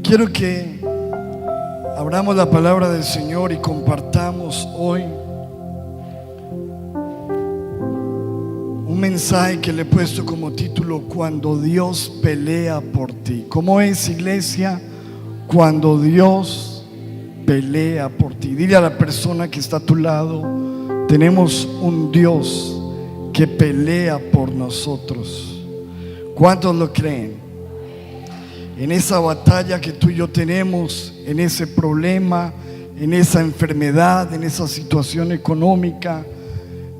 Quiero que abramos la palabra del Señor y compartamos hoy un mensaje que le he puesto como título: Cuando Dios pelea por ti. ¿Cómo es, iglesia? Cuando Dios pelea por ti. Dile a la persona que está a tu lado: tenemos un Dios que pelea por nosotros. ¿Cuántos lo creen? En esa batalla que tú y yo tenemos, en ese problema, en esa enfermedad, en esa situación económica,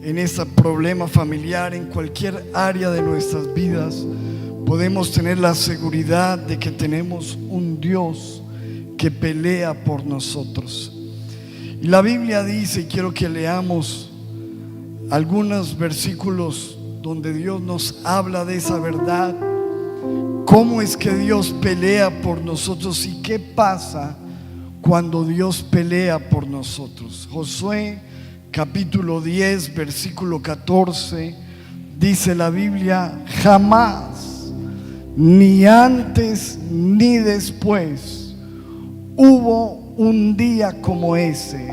en ese problema familiar, en cualquier área de nuestras vidas, podemos tener la seguridad de que tenemos un Dios que pelea por nosotros. Y la Biblia dice, y quiero que leamos algunos versículos donde Dios nos habla de esa verdad. ¿Cómo es que Dios pelea por nosotros y qué pasa cuando Dios pelea por nosotros? Josué capítulo 10 versículo 14 dice la Biblia: jamás, ni antes ni después, hubo un día como ese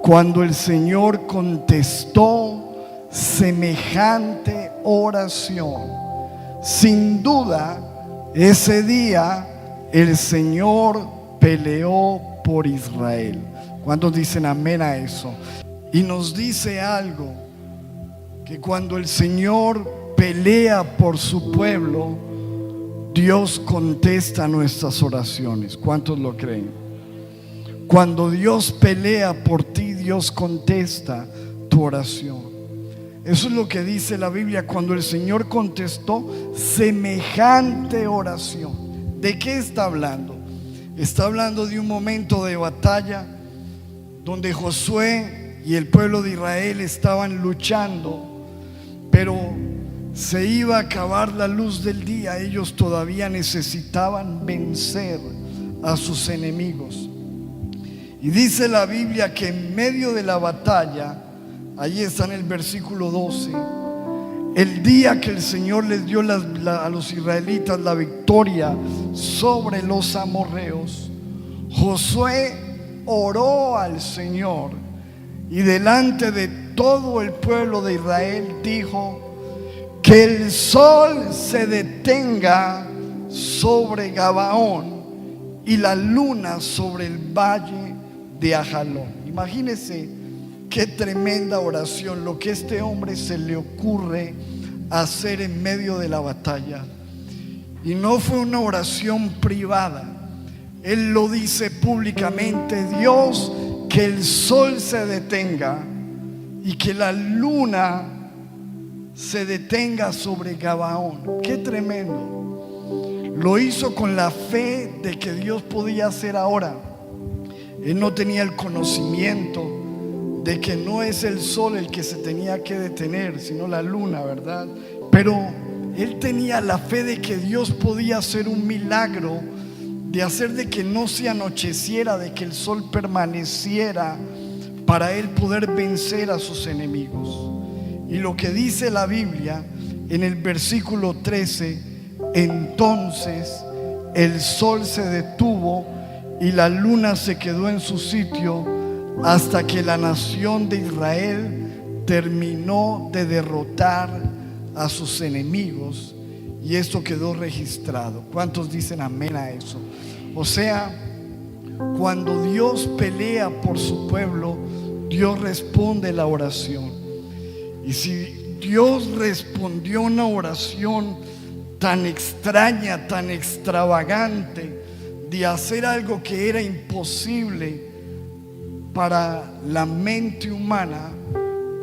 cuando el Señor contestó semejante oración. Sin duda, ese día el Señor peleó por Israel. ¿Cuántos dicen amén a eso? Y nos dice algo, que cuando el Señor pelea por su pueblo, Dios contesta nuestras oraciones. ¿Cuántos lo creen? Cuando Dios pelea por ti, Dios contesta tu oración. Eso es lo que dice la Biblia, cuando el Señor contestó semejante oración. ¿De qué está hablando? Está hablando de un momento de batalla donde Josué y el pueblo de Israel estaban luchando, pero se iba a acabar la luz del día. Ellos todavía necesitaban vencer a sus enemigos. Y dice la Biblia que en medio de la batalla, allí está en el versículo 12, el día que el Señor les dio a los israelitas la victoria sobre los amorreos, Josué oró al Señor y delante de todo el pueblo de Israel dijo: que el sol se detenga sobre Gabaón y la luna sobre el valle de Ajalón. Imagínense qué tremenda oración, lo que a este hombre se le ocurre hacer en medio de la batalla. Y no fue una oración privada, él lo dice públicamente: Dios, que el sol se detenga y que la luna se detenga sobre Gabaón. Qué tremendo. Lo hizo con la fe de que Dios podía hacer ahora. Él no tenía el conocimiento de que no es el sol el que se tenía que detener, sino la luna, ¿verdad? Pero él tenía la fe de que Dios podía hacer un milagro, de hacer de que no se anocheciera, de que el sol permaneciera, para él poder vencer a sus enemigos. Y lo que dice la Biblia en el versículo 13: entonces el sol se detuvo y la luna se quedó en su sitio hasta que la nación de Israel terminó de derrotar a sus enemigos. Y esto quedó registrado. ¿Cuántos dicen amén a eso? O sea, cuando Dios pelea por su pueblo, Dios responde la oración. Y si Dios respondió una oración tan extraña, tan extravagante, de hacer algo que era imposible para la mente humana,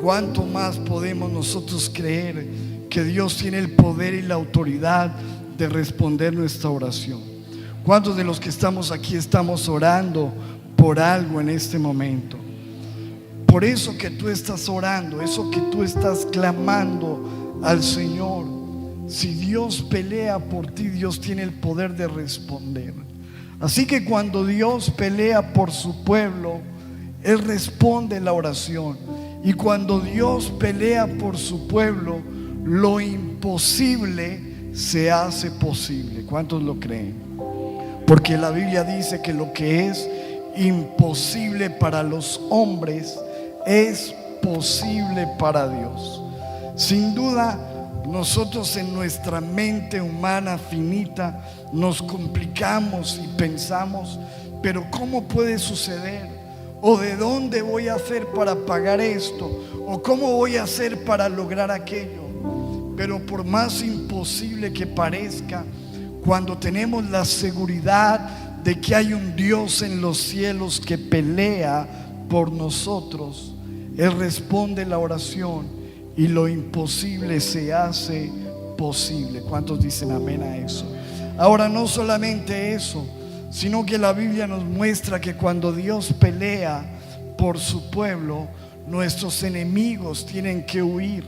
¿cuánto más podemos nosotros creer que Dios tiene el poder y la autoridad de responder nuestra oración? ¿Cuántos de los que estamos aquí estamos orando por algo en este momento? Por eso que tú estás orando, eso que tú estás clamando al Señor, si Dios pelea por ti, Dios tiene el poder de responder. Así que cuando Dios pelea por su pueblo, Él responde la oración. Y cuando Dios pelea por su pueblo, lo imposible se hace posible. ¿Cuántos lo creen? Porque la Biblia dice que lo que es imposible para los hombres es posible para Dios. Sin duda, nosotros en nuestra mente humana finita nos complicamos y pensamos, pero ¿cómo puede suceder? ¿O de dónde voy a hacer para pagar esto? ¿O cómo voy a hacer para lograr aquello? Pero por más imposible que parezca, cuando tenemos la seguridad de que hay un Dios en los cielos que pelea por nosotros, Él responde la oración y lo imposible se hace posible. ¿Cuántos dicen amén a eso? Ahora, no solamente eso, sino que la Biblia nos muestra que cuando Dios pelea por su pueblo, nuestros enemigos tienen que huir.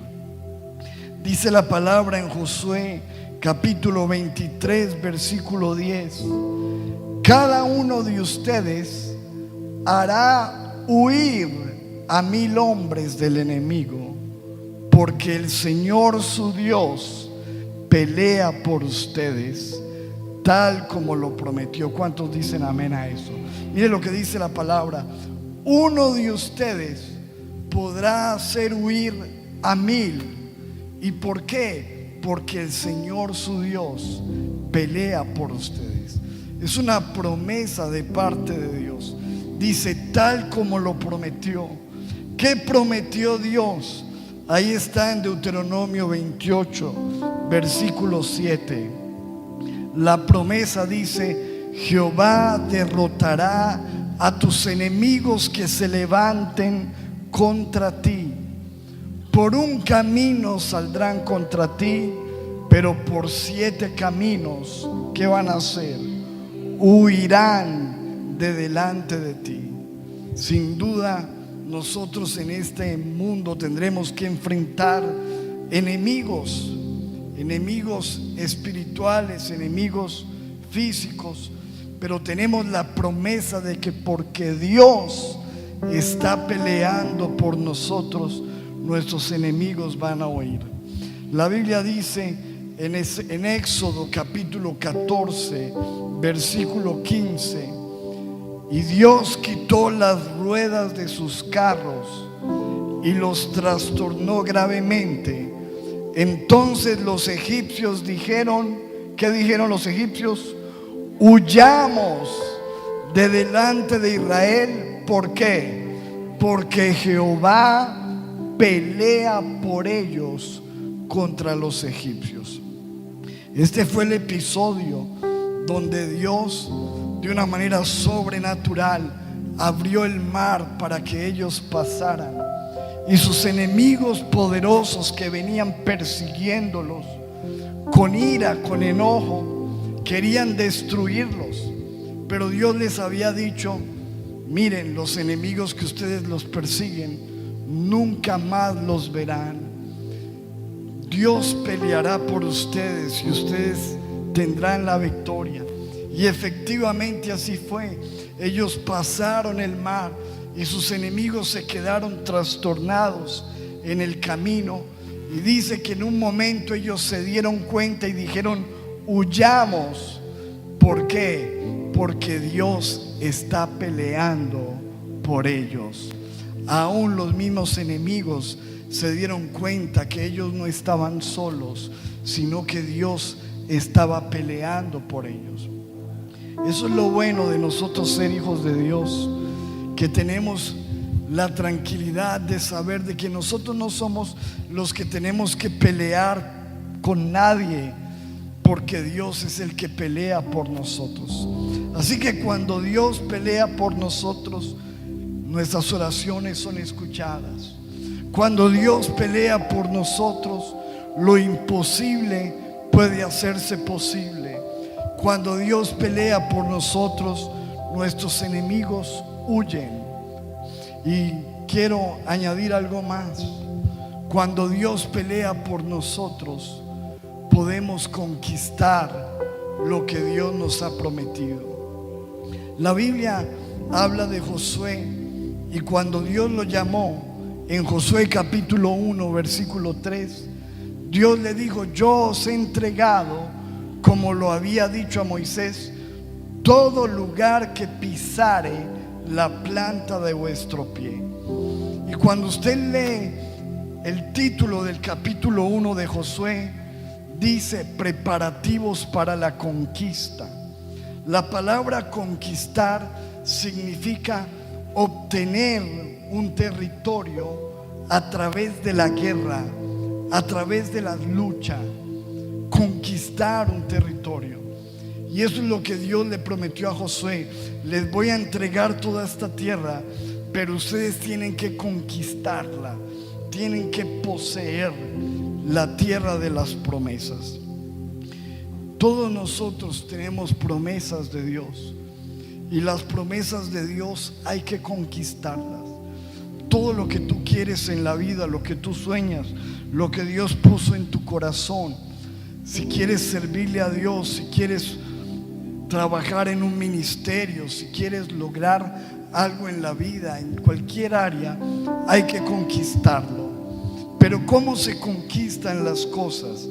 Dice la palabra en Josué capítulo 23 versículo 10: cada uno de ustedes hará huir a 1000 hombres del enemigo, porque el Señor su Dios pelea por ustedes, tal como lo prometió. ¿Cuántos dicen amén a eso? Mire lo que dice la palabra: uno de ustedes podrá hacer huir a 1000. ¿Y por qué? Porque el Señor su Dios pelea por ustedes. Es una promesa de parte de Dios. Dice, tal como lo prometió. ¿Qué prometió Dios? Ahí está en Deuteronomio 28 versículo 7. La promesa dice: Jehová derrotará a tus enemigos que se levanten contra ti. Por un camino saldrán contra ti, pero por 7 caminos, ¿qué van a hacer? Huirán de delante de ti. Sin duda, nosotros en este mundo tendremos que enfrentar enemigos espirituales, enemigos físicos, pero tenemos la promesa de que porque Dios está peleando por nosotros, nuestros enemigos van a huir. La Biblia dice en Éxodo capítulo 14 versículo 15: y Dios quitó las ruedas de sus carros y los trastornó gravemente. Entonces los egipcios dijeron, ¿qué dijeron los egipcios? Huyamos de delante de Israel. ¿Por qué? Porque Jehová pelea por ellos contra los egipcios. Este fue el episodio donde Dios, de una manera sobrenatural, abrió el mar para que ellos pasaran, y sus enemigos poderosos que venían persiguiéndolos con ira, con enojo, querían destruirlos. Pero Dios les había dicho: miren, los enemigos que ustedes los persiguen nunca más los verán. Dios peleará por ustedes y ustedes tendrán la victoria. Y efectivamente así fue. Ellos pasaron el mar y sus enemigos se quedaron trastornados en el camino. Y dice que en un momento ellos se dieron cuenta y dijeron: huyamos. ¿Por qué? Porque Dios está peleando por ellos. Aún los mismos enemigos se dieron cuenta que ellos no estaban solos, sino que Dios estaba peleando por ellos. Eso es lo bueno de nosotros ser hijos de Dios, que tenemos la tranquilidad de saber de que nosotros no somos los que tenemos que pelear con nadie, porque Dios es el que pelea por nosotros. Así que cuando Dios pelea por nosotros, nuestras oraciones son escuchadas. Cuando Dios pelea por nosotros, lo imposible puede hacerse posible. Cuando Dios pelea por nosotros, nuestros enemigos huyen. Y quiero añadir algo más: cuando Dios pelea por nosotros, podemos conquistar lo que Dios nos ha prometido. La Biblia habla de Josué, y cuando Dios lo llamó en Josué capítulo 1 versículo 3, Dios le dijo: yo os he entregado, como lo había dicho a Moisés, todo lugar que pisare la planta de vuestro pie. Y cuando usted lee el título del capítulo 1 de Josué, dice preparativos para la conquista. La palabra conquistar significa obtener un territorio a través de la guerra, a través de la lucha. Conquistar un territorio. Y eso es lo que Dios le prometió a Josué: les voy a entregar toda esta tierra, pero ustedes tienen que conquistarla, tienen que poseer la tierra de las promesas. Todos nosotros tenemos promesas de Dios, y las promesas de Dios hay que conquistarlas. Todo lo que tú quieres en la vida, lo que tú sueñas, lo que Dios puso en tu corazón, si quieres servirle a Dios, si quieres trabajar en un ministerio, si quieres lograr algo en la vida, en cualquier área, hay que conquistarlo. Pero ¿cómo se conquistan las cosas?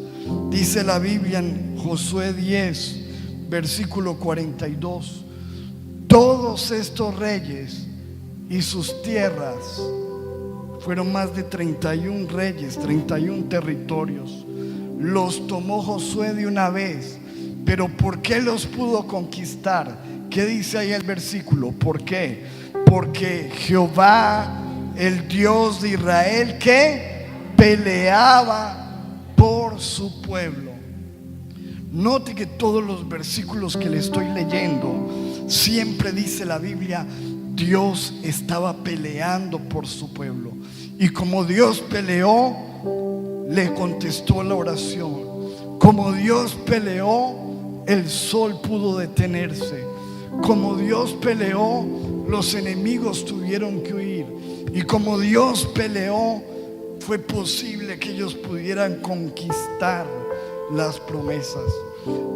Dice la Biblia en Josué 10, versículo 42: todos estos reyes y sus tierras, fueron más de 31 reyes, 31 territorios, los tomó Josué de una vez. Pero ¿por qué los pudo conquistar? ¿Qué dice ahí el versículo? ¿Por qué? Porque Jehová, el Dios de Israel, que peleaba por su pueblo. Note que todos los versículos que le estoy leyendo, siempre dice la Biblia, Dios estaba peleando por su pueblo. Y como Dios peleó, le contestó la oración. Como Dios peleó, el sol pudo detenerse. Como Dios peleó, los enemigos tuvieron que huir. Y como Dios peleó, fue posible que ellos pudieran conquistar las promesas.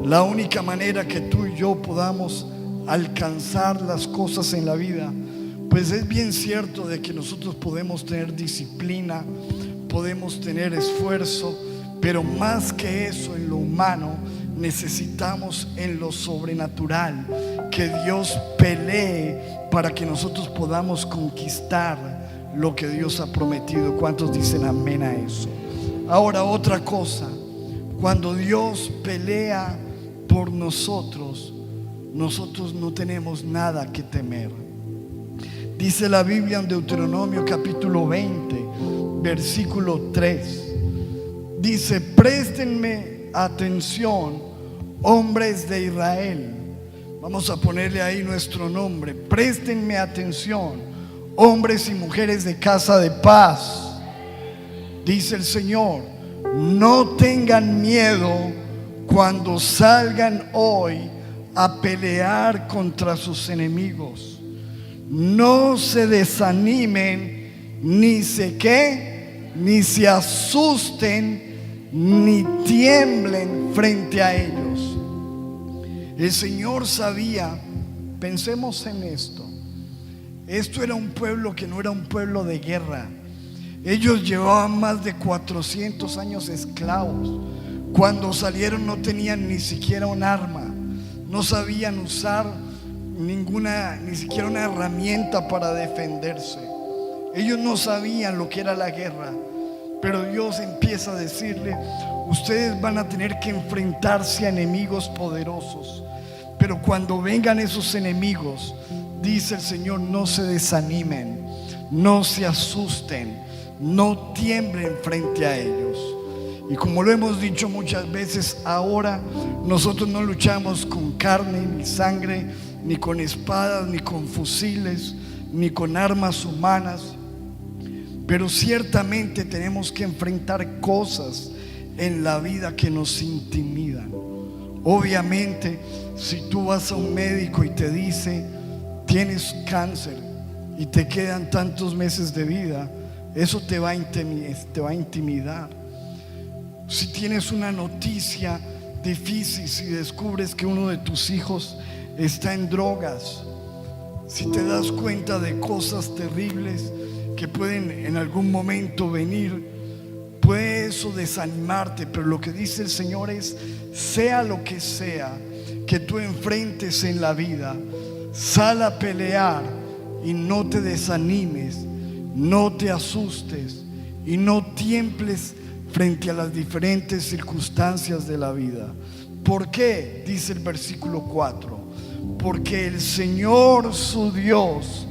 La única manera que tú y yo podamos alcanzar las cosas en la vida, pues es bien cierto de que nosotros podemos tener disciplina, podemos tener esfuerzo, pero más que eso, en lo humano necesitamos en lo sobrenatural que Dios pelee para que nosotros podamos conquistar lo que Dios ha prometido. ¿Cuántos dicen amén a eso? Ahora, otra cosa: cuando Dios pelea por nosotros, nosotros no tenemos nada que temer. Dice la Biblia en Deuteronomio capítulo 20, versículo 3. Dice: préstenme atención, hombres de Israel. Vamos a ponerle ahí nuestro nombre. Préstenme atención, hombres y mujeres de casa de paz. Dice el Señor: no tengan miedo cuando salgan hoy a pelear contra sus enemigos. No se desanimen, ni se asusten, ni tiemblen frente a ellos. El Señor sabía, pensemos en esto. Esto era un pueblo que no era un pueblo de guerra. Ellos llevaban más de 400 años esclavos. Cuando salieron no tenían ni siquiera un arma, no sabían usar ni siquiera una herramienta para defenderse. Ellos no sabían lo que era la guerra. Pero Dios empieza a decirle: ustedes van a tener que enfrentarse a enemigos poderosos, pero cuando vengan esos enemigos, dice el Señor, no se desanimen, no se asusten, no tiemblen frente a ellos. Y como lo hemos dicho muchas veces, ahora nosotros no luchamos con carne ni sangre, ni con espadas, ni con fusiles, ni con armas humanas, pero ciertamente tenemos que enfrentar cosas en la vida que nos intimidan. Obviamente, si tú vas a un médico y te dice tienes cáncer y te quedan tantos meses de vida, eso te va a intimidar. Si tienes una noticia difícil, si descubres que uno de tus hijos está en drogas, si te das cuenta de cosas terribles que pueden en algún momento venir, puede eso desanimarte. Pero lo que dice el Señor es: sea lo que sea que tú enfrentes en la vida, sal a pelear y no te desanimes, no te asustes y no tiembles frente a las diferentes circunstancias de la vida. ¿Por qué? Dice el versículo 4: porque el Señor su Dios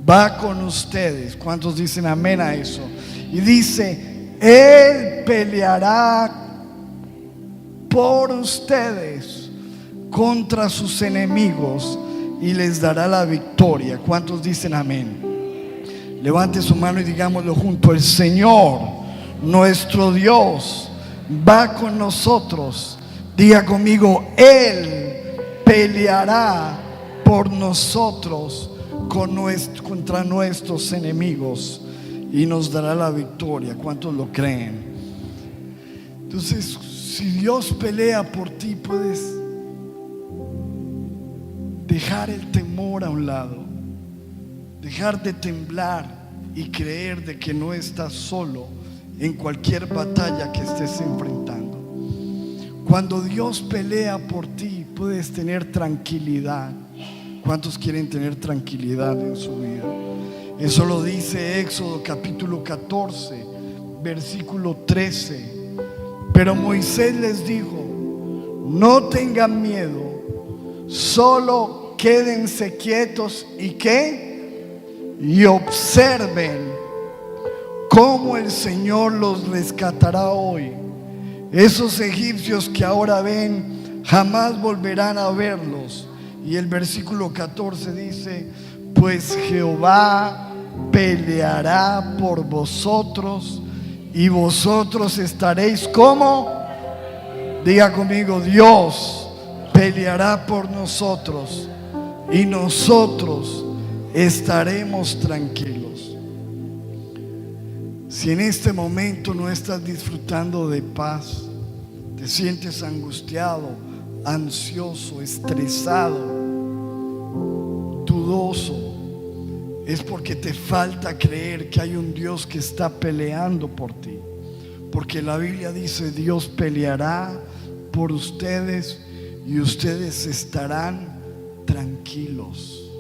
va con ustedes. ¿Cuántos dicen amén a eso? Y dice: Él peleará por ustedes contra sus enemigos y les dará la victoria. ¿Cuántos dicen amén? Levante su mano y digámoslo junto: el Señor, nuestro Dios, va con nosotros. Diga conmigo: Él peleará por nosotros contra nuestros enemigos y nos dará la victoria. ¿Cuántos lo creen? Entonces, si Dios pelea por ti, puedes dejar el temor a un lado, dejar de temblar y creer de que no estás solo en cualquier batalla que estés enfrentando. Cuando Dios pelea por ti, puedes tener tranquilidad. ¿Cuántos quieren tener tranquilidad en su vida? Eso lo dice Éxodo capítulo 14, versículo 13. Pero Moisés les dijo: no tengan miedo, solo quédense quietos y ¿qué? Y observen cómo el Señor los rescatará hoy. Esos egipcios que ahora ven, jamás volverán a verlos. Y el versículo 14 dice: pues Jehová peleará por vosotros y vosotros estaréis como. Diga conmigo: Dios peleará por nosotros y nosotros estaremos tranquilos. Si en este momento no estás disfrutando de paz, te sientes angustiado, ansioso, estresado, dudoso, es porque te falta creer que hay un Dios que está peleando por ti. Porque la Biblia dice: Dios peleará por ustedes y ustedes estarán tranquilos.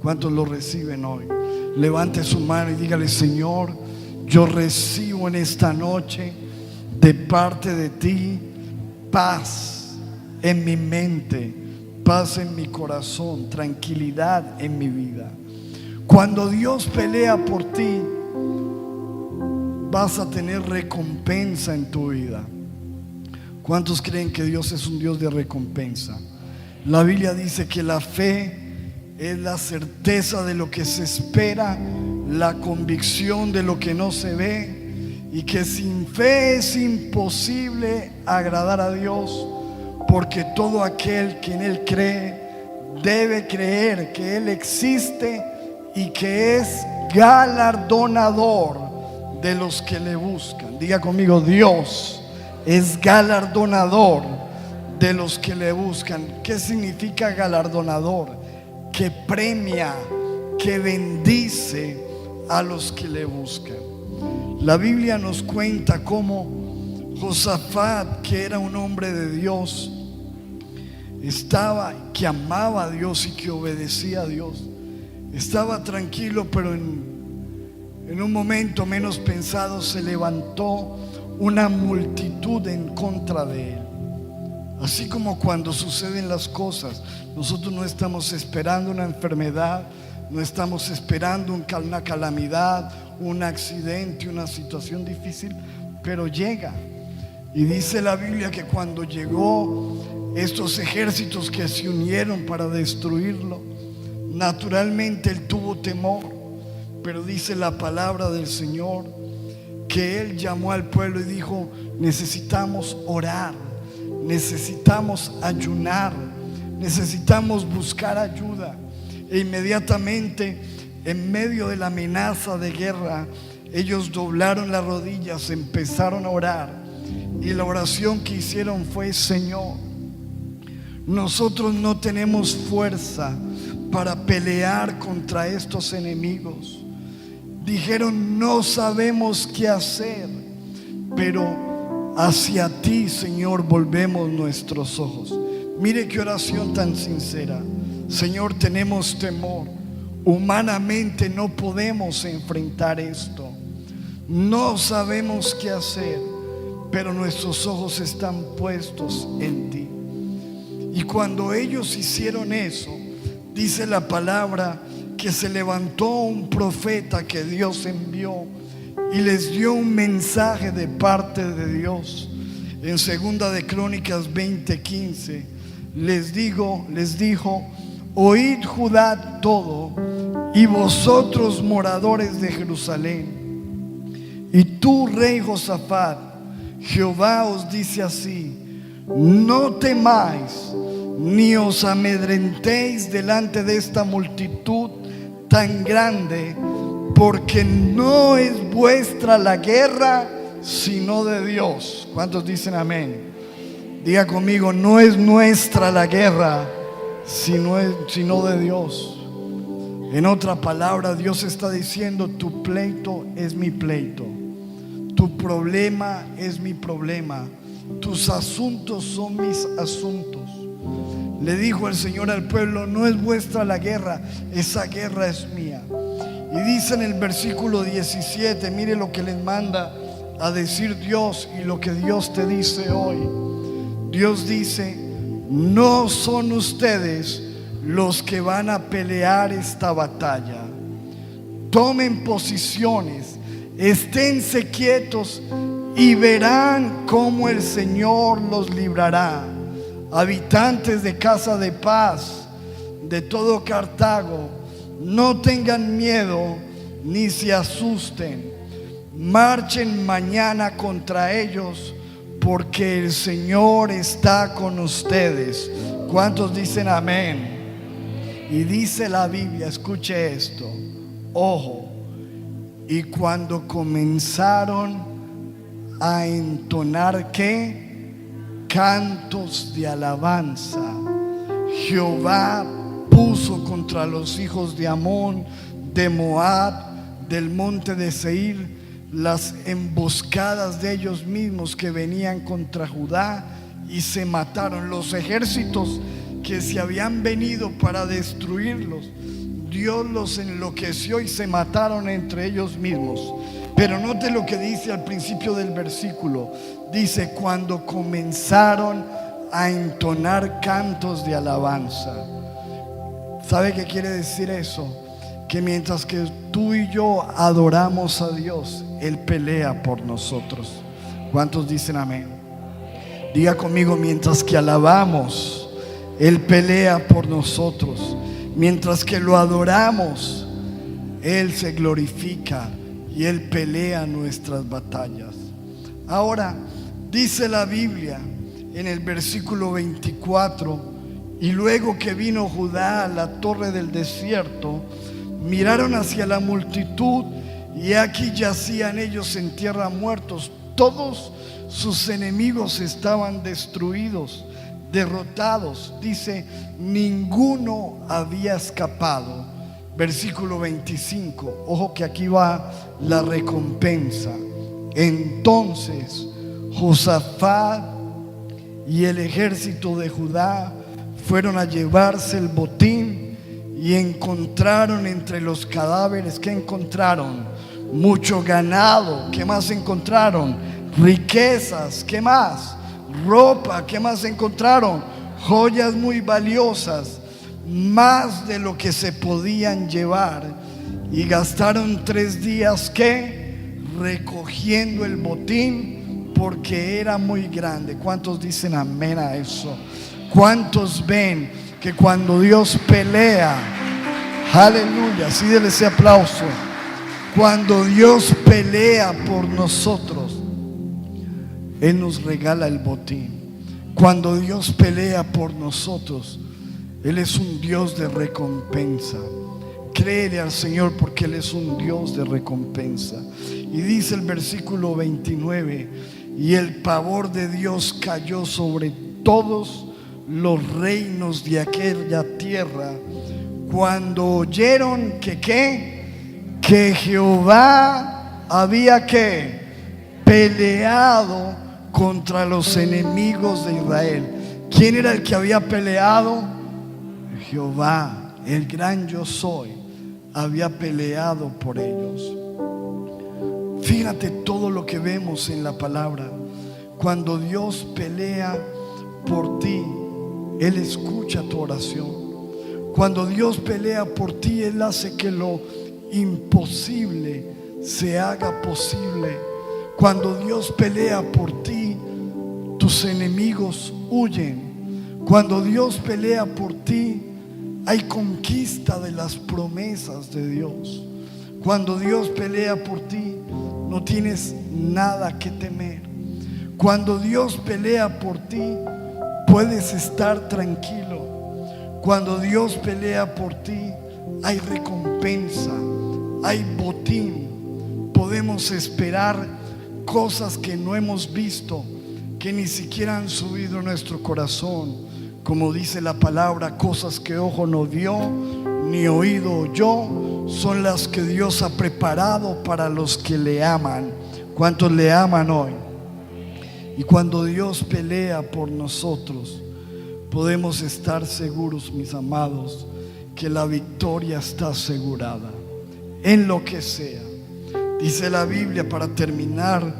¿Cuántos lo reciben hoy? Levante su mano y dígale: Señor, yo recibo en esta noche de parte de ti paz en mi mente, paz en mi corazón, tranquilidad en mi vida. Cuando Dios pelea por ti, vas a tener recompensa en tu vida. ¿Cuántos creen que Dios es un Dios de recompensa? La Biblia dice que la fe es la certeza de lo que se espera, la convicción de lo que no se ve, y que sin fe es imposible agradar a Dios, porque todo aquel que en Él cree debe creer que Él existe y que es galardonador de los que le buscan. Diga conmigo: Dios es galardonador de los que le buscan. ¿Qué significa galardonador? Que premia, que bendice a los que le buscan. La Biblia nos cuenta cómo Josafat, que era un hombre de Dios, que amaba a Dios y que obedecía a Dios, estaba tranquilo, pero en un momento menos pensado se levantó una multitud en contra de él. Así como cuando suceden las cosas, nosotros no estamos esperando una enfermedad, no estamos esperando una calamidad, un accidente, una situación difícil, pero llega. Y dice la Biblia que cuando llegó estos ejércitos que se unieron para destruirlo, naturalmente él tuvo temor. Pero dice la palabra del Señor que él llamó al pueblo y dijo: necesitamos orar, necesitamos ayunar, necesitamos buscar ayuda. E inmediatamente, en medio de la amenaza de guerra, ellos doblaron las rodillas, empezaron a orar, y la oración que hicieron fue: Señor, nosotros no tenemos fuerza para pelear contra estos enemigos. Dijeron: no sabemos qué hacer, pero hacia ti, Señor, volvemos nuestros ojos. Mire qué oración tan sincera. Señor, tenemos temor. Humanamente no podemos enfrentar esto. No sabemos qué hacer, pero nuestros ojos están puestos en ti. Y cuando ellos hicieron eso, dice la palabra que se levantó un profeta que Dios envió y les dio un mensaje de parte de Dios. En 2 de Crónicas 20:15 les dijo: oíd Judá todo, y vosotros moradores de Jerusalén, y tú, rey Josafat, Jehová os dice así: no temáis ni os amedrentéis delante de esta multitud tan grande, porque no es vuestra la guerra, sino de Dios. ¿Cuántos dicen amén? Diga conmigo: no es nuestra la guerra, sino de Dios. En otra palabra, Dios está diciendo: tu pleito es mi pleito, tu problema es mi problema, tus asuntos son mis asuntos. Le dijo el Señor al pueblo: no es vuestra la guerra, esa guerra es mía. Y dice en el versículo 17, mire lo que les manda a decir Dios y lo que Dios te dice hoy. Dios dice: no son ustedes los que van a pelear esta batalla. Tomen posiciones, esténse quietos y verán cómo el Señor los librará. Habitantes de casa de paz de todo Cartago, no tengan miedo ni se asusten. Marchen mañana contra ellos, porque el Señor está con ustedes. ¿Cuántos dicen amén? Y dice la Biblia, escuche esto, ojo, y cuando comenzaron a entonar ¿qué? Cantos de alabanza, Jehová puso contra los hijos de Amón, de Moab, del monte de Seir, las emboscadas de ellos mismos que venían contra Judá, y se mataron. Los ejércitos que se habían venido para destruirlos, Dios los enloqueció y se mataron entre ellos mismos. Pero note lo que dice al principio del versículo. Dice: cuando comenzaron a entonar cantos de alabanza. ¿Sabe qué quiere decir eso? Que mientras que tú y yo adoramos a Dios, Él pelea por nosotros. ¿Cuántos dicen amén? Diga conmigo: mientras que alabamos, Él pelea por nosotros. Mientras que lo adoramos, Él se glorifica y Él pelea nuestras batallas. Ahora, dice la Biblia en el versículo 24: y luego que vino Judá a la torre del desierto, miraron hacia la multitud, y aquí yacían ellos en tierra muertos. Todos sus enemigos estaban destruidos, derrotados. Dice: ninguno había escapado. Versículo 25, ojo que aquí va la recompensa. Entonces Josafat y el ejército de Judá fueron a llevarse el botín, y encontraron entre los cadáveres, ¿qué encontraron? Mucho ganado. ¿Qué más encontraron? Riquezas. ¿Qué más? Ropa. ¿Qué más encontraron? Joyas muy valiosas, más de lo que se podían llevar. Y gastaron 3 días ¿qué? Recogiendo el botín, porque era muy grande. ¿Cuántos dicen amén a eso? ¿Cuántos ven que cuando Dios pelea, aleluya, sí, déle ese aplauso, cuando Dios pelea por nosotros, Él nos regala el botín? Cuando Dios pelea por nosotros, Él es un Dios de recompensa. Créele al Señor, porque Él es un Dios de recompensa. Y dice el versículo 29: y el pavor de Dios cayó sobre todos los reinos de aquella tierra, cuando oyeron que Jehová había peleado contra los enemigos de Israel. ¿Quién era el que había peleado? Jehová, el gran yo soy, había peleado por ellos. Fíjate todo lo que vemos en la palabra. Cuando Dios pelea por ti, Él escucha tu oración. Cuando Dios pelea por ti, Él hace que lo imposible se haga posible. Cuando Dios pelea por ti, tus enemigos huyen. Cuando Dios pelea por ti, hay conquista de las promesas de Dios. Cuando Dios pelea por ti, no tienes nada que temer. Cuando Dios pelea por ti, puedes estar tranquilo. Cuando Dios pelea por ti, hay recompensa, hay botín. Podemos esperar cosas que no hemos visto, que ni siquiera han subido a nuestro corazón. Como dice la palabra, cosas que ojo no vio, ni oído oyó, son las que Dios ha preparado para los que le aman. ¿Cuántos le aman hoy? Y cuando Dios pelea por nosotros, podemos estar seguros, mis amados, que la victoria está asegurada en lo que sea. Dice la Biblia, para terminar,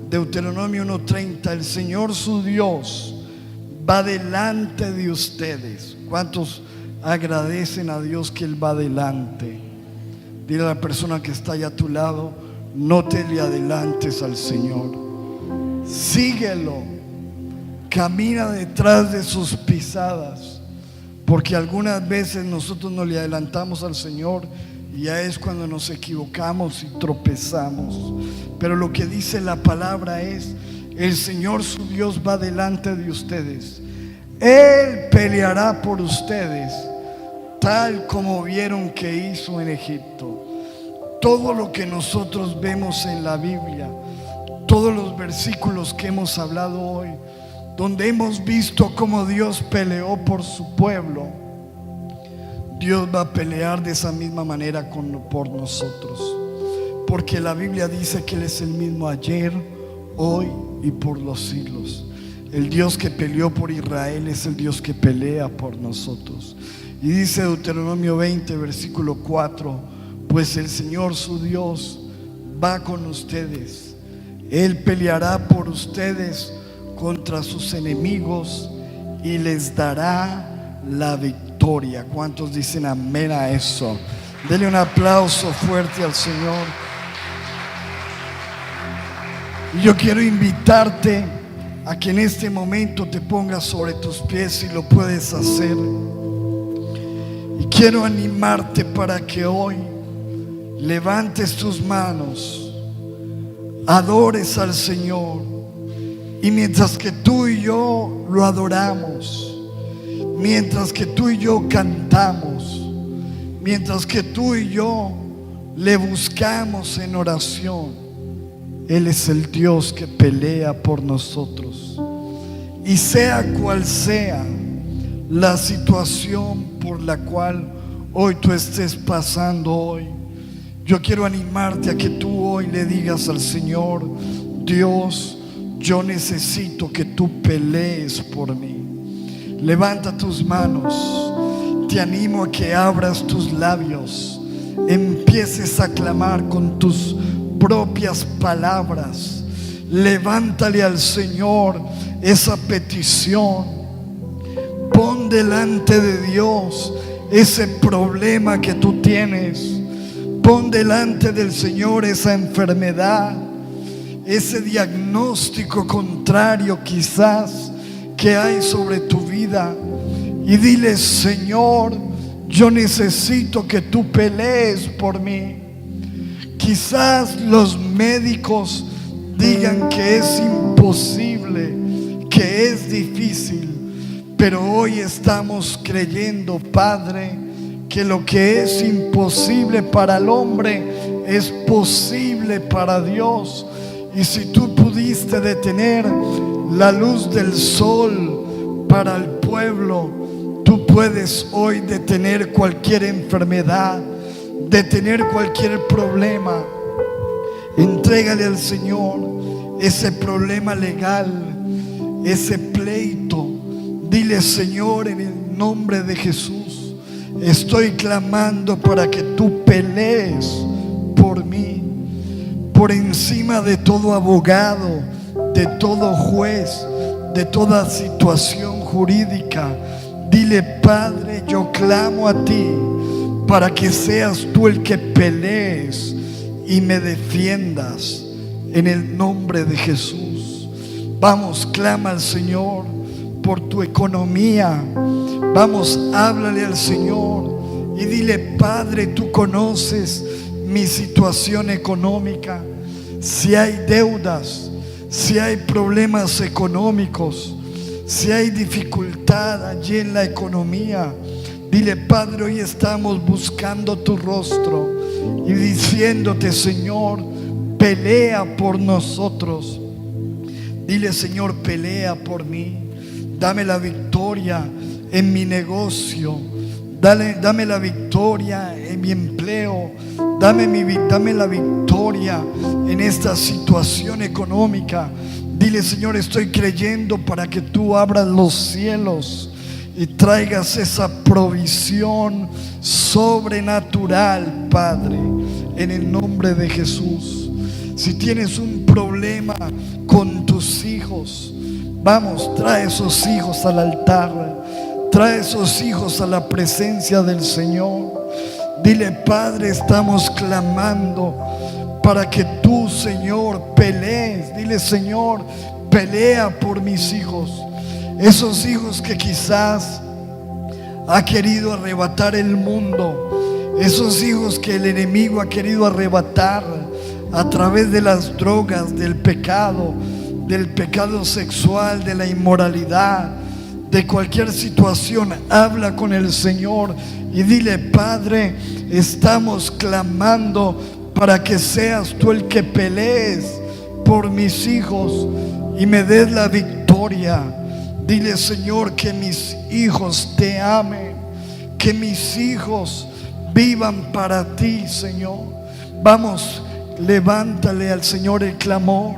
Deuteronomio 1:30, el Señor su Dios va delante de ustedes. ¿Cuántos agradecen a Dios que Él va delante? Dile a la persona que está allá a tu lado, no te le adelantes al Señor. Síguelo, camina detrás de sus pisadas, porque algunas veces nosotros no le adelantamos al Señor y ya es cuando nos equivocamos y tropezamos. Pero lo que dice la palabra es: el Señor su Dios va delante de ustedes, Él peleará por ustedes, tal como vieron que hizo en Egipto. Todo lo que nosotros vemos en la Biblia, todos los versículos que hemos hablado hoy, donde hemos visto cómo Dios peleó por su pueblo, Dios va a pelear de esa misma manera por nosotros. Porque la Biblia dice que Él es el mismo ayer, hoy y por los siglos. El Dios que peleó por Israel es el Dios que pelea por nosotros. Y dice Deuteronomio 20, versículo 4, pues el Señor su Dios va con ustedes. Él peleará por ustedes contra sus enemigos y les dará la victoria. ¿Cuántos dicen amén a eso? Dele un aplauso fuerte al Señor. Y yo quiero invitarte a que en este momento te pongas sobre tus pies, si lo puedes hacer. Y quiero animarte para que hoy levantes tus manos, adores al Señor. Y mientras que tú y yo lo adoramos, mientras que tú y yo cantamos, mientras que tú y yo le buscamos en oración, Él es el Dios que pelea por nosotros. Y sea cual sea la situación por la cual hoy tú estés pasando hoy, yo quiero animarte a que tú hoy le digas al Señor: Dios, yo necesito que tú pelees por mí. Levanta tus manos. Te animo a que abras tus labios, empieces a clamar con tus propias palabras. Levántale al Señor esa petición. Pon delante de Dios ese problema que tú tienes. Pon delante del Señor esa enfermedad, ese diagnóstico contrario quizás que hay sobre tu vida, y dile: Señor, yo necesito que tú pelees por mí. Quizás los médicos digan que es imposible, que es difícil, pero hoy estamos creyendo, Padre, que lo que es imposible para el hombre es posible para Dios. Y si tú pudiste detener la luz del sol para el pueblo, tú puedes hoy detener cualquier enfermedad, detener cualquier problema. Entrégale al Señor ese problema legal, ese pleito. Dile Dile: Señor, en el nombre de Jesús, estoy clamando para que tú pelees por mí, por encima de todo abogado, de todo juez, de toda situación jurídica. Dile: Padre, yo clamo a ti para que seas tú el que pelees y me defiendas en el nombre de Jesús. Vamos, clama al Señor por tu economía. Vamos, háblale al Señor y dile: Padre, tú conoces mi situación económica. Si hay deudas, si hay problemas económicos, si hay dificultad allí en la economía, dile: Padre, hoy estamos buscando tu rostro y diciéndote: Señor, pelea por nosotros. Dile: Señor, pelea por mí. Dame la victoria en mi negocio. Dame la victoria en mi empleo. Dame la victoria en esta situación económica. Dile: Señor, estoy creyendo para que tú abras los cielos y traigas esa provisión sobrenatural, Padre, en el nombre de Jesús. Si tienes un problema con tus hijos, vamos, trae esos hijos al altar. Trae esos hijos a la presencia del Señor. Dile: Padre, estamos clamando para que tú, Señor, pelees. Dile: Señor, pelea por mis hijos. Esos hijos que quizás ha querido arrebatar el mundo. Esos hijos que el enemigo ha querido arrebatar a través de las drogas, del pecado sexual, de la inmoralidad, de cualquier situación. Habla con el Señor y dile: Padre, estamos clamando para que seas tú el que pelees por mis hijos y me des la victoria. Dile: Señor, que mis hijos te amen, que mis hijos vivan para ti, Señor. Vamos, levántale al Señor el clamor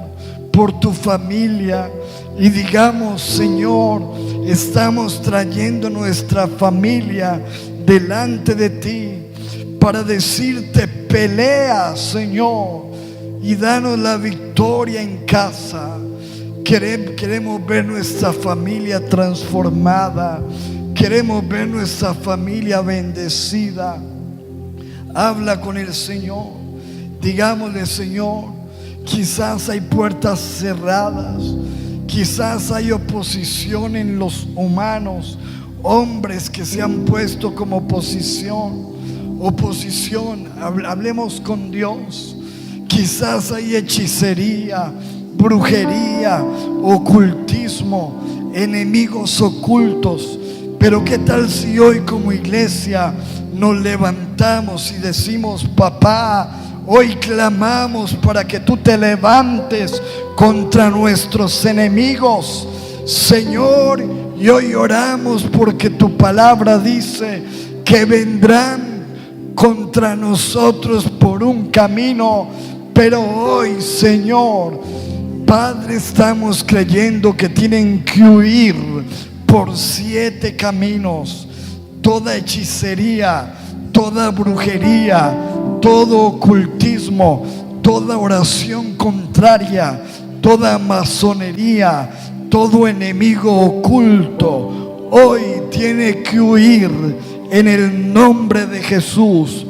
por tu familia y digamos: Señor, estamos trayendo nuestra familia delante de ti para decirte: pelea, Señor, y danos la victoria en casa. Queremos ver nuestra familia transformada. Queremos ver nuestra familia bendecida. Habla con el Señor. Digámosle: Señor, quizás hay puertas cerradas, quizás hay oposición en los humanos, hombres que se han puesto como oposición. Hablemos con Dios. Quizás hay hechicería, brujería, ocultismo, enemigos ocultos. Pero qué tal si hoy como iglesia nos levantamos y decimos: Papá, hoy clamamos para que tú te levantes contra nuestros enemigos, Señor. Y hoy oramos porque tu palabra dice que vendrán contra nosotros por un camino, pero hoy, Señor, Padre, estamos creyendo que tienen que huir por 7 caminos. Toda hechicería, toda brujería, todo ocultismo, toda oración contraria, toda masonería, todo enemigo oculto, hoy tiene que huir en el nombre de Jesús,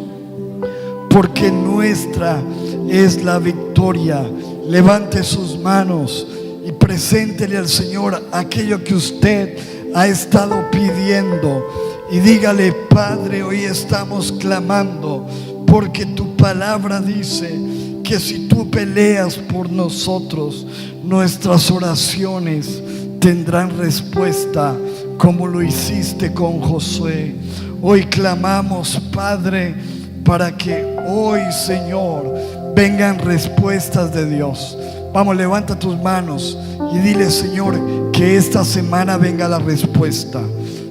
porque nuestra es la victoria. Levante sus manos y preséntele al Señor aquello que usted ha estado pidiendo y dígale: Padre, hoy estamos clamando porque tu palabra dice que si tú peleas por nosotros, nuestras oraciones tendrán respuesta, como lo hiciste con Josué. Hoy clamamos, Padre, para que hoy, Señor, vengan respuestas de Dios. Vamos, levanta tus manos y dile: Señor, que esta semana venga la respuesta.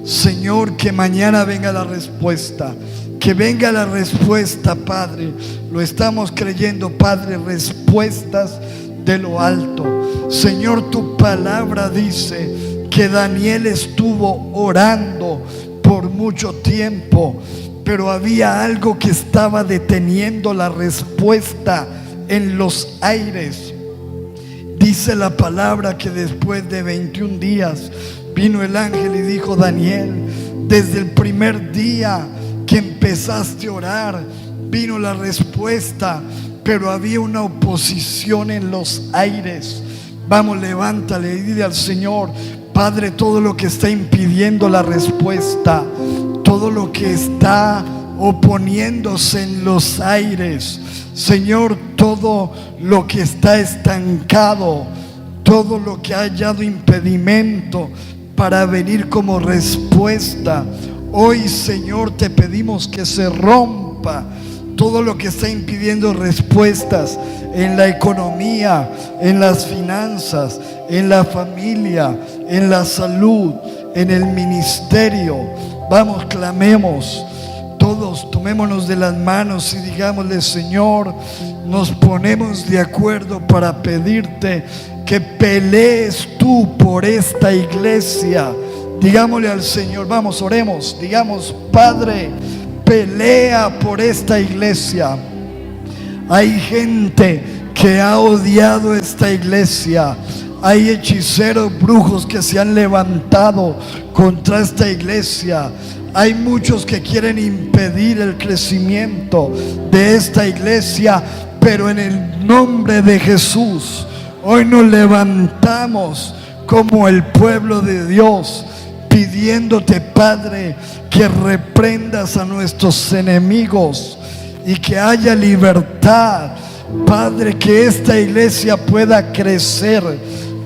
Señor, que mañana venga la respuesta. Que venga la respuesta, Padre. Lo estamos creyendo, Padre. Respuestas de lo alto. Señor, tu palabra dice que Daniel estuvo orando por mucho tiempo, pero había algo que estaba deteniendo la respuesta en los aires. Dice la palabra que después de 21 días vino el ángel y dijo: Daniel, desde el primer día que empezaste a orar vino la respuesta, pero había una oposición en los aires. Vamos, levántale y dile al Señor: Padre, todo lo que está impidiendo la respuesta, todo lo que está oponiéndose en los aires, Señor, todo lo que está estancado, todo lo que ha hallado impedimento para venir como respuesta, hoy, Señor, te pedimos que se rompa todo lo que está impidiendo respuestas en la economía, en las finanzas, en la familia, en la salud, en el ministerio. Vamos, clamemos. Todos tomémonos de las manos y digámosle: Señor, nos ponemos de acuerdo para pedirte que pelees tú por esta iglesia. Digámosle al Señor, vamos, oremos, digamos: Padre, pelea por esta iglesia. Hay gente que ha odiado esta iglesia. Hay hechiceros, brujos que se han levantado contra esta iglesia. Hay muchos que quieren impedir el crecimiento de esta iglesia, pero en el nombre de Jesús, hoy nos levantamos como el pueblo de Dios, pidiéndote, Padre, que reprendas a nuestros enemigos y que haya libertad. Padre, que esta iglesia pueda crecer.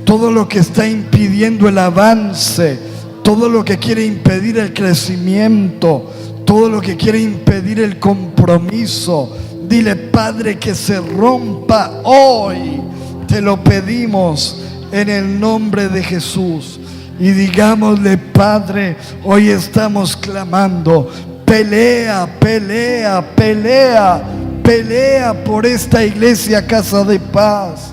Todo lo que está impidiendo el avance, todo lo que quiere impedir el crecimiento, todo lo que quiere impedir el compromiso, dile, Padre, que se rompa hoy. Te lo pedimos en el nombre de Jesús. Y digámosle: Padre, hoy estamos clamando: pelea, pelea, pelea, pelea por esta iglesia Casa de Paz.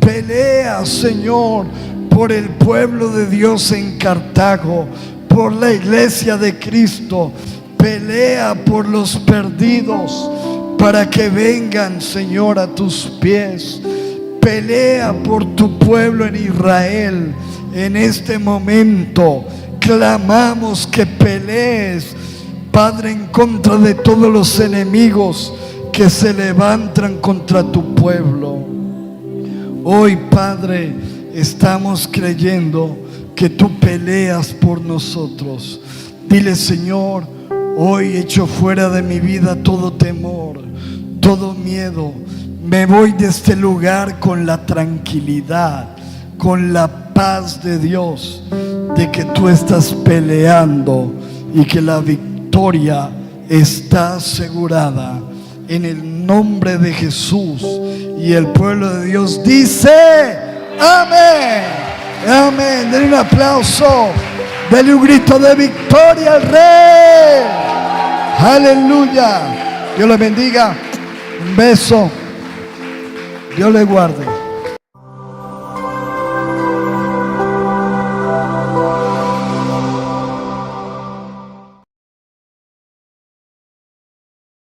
Pelea, Señor, por el pueblo de Dios en Cartago, por la iglesia de Cristo. Pelea por los perdidos para que vengan, Señor, a tus pies. Pelea por tu pueblo en Israel. En este momento clamamos que pelees, Padre, en contra de todos los enemigos que se levantan contra tu pueblo. Hoy, Padre, estamos creyendo que tú peleas por nosotros. Dile: Señor, hoy echo fuera de mi vida todo temor, todo miedo. Me voy de este lugar con la tranquilidad, con la paz de Dios, de que tú estás peleando y que la victoria está asegurada en el nombre de Jesús. Y el pueblo de Dios dice: amén, amén. Denle un aplauso, denle un grito de victoria al Rey. Aleluya. Dios le bendiga. Un beso. Dios le guarde.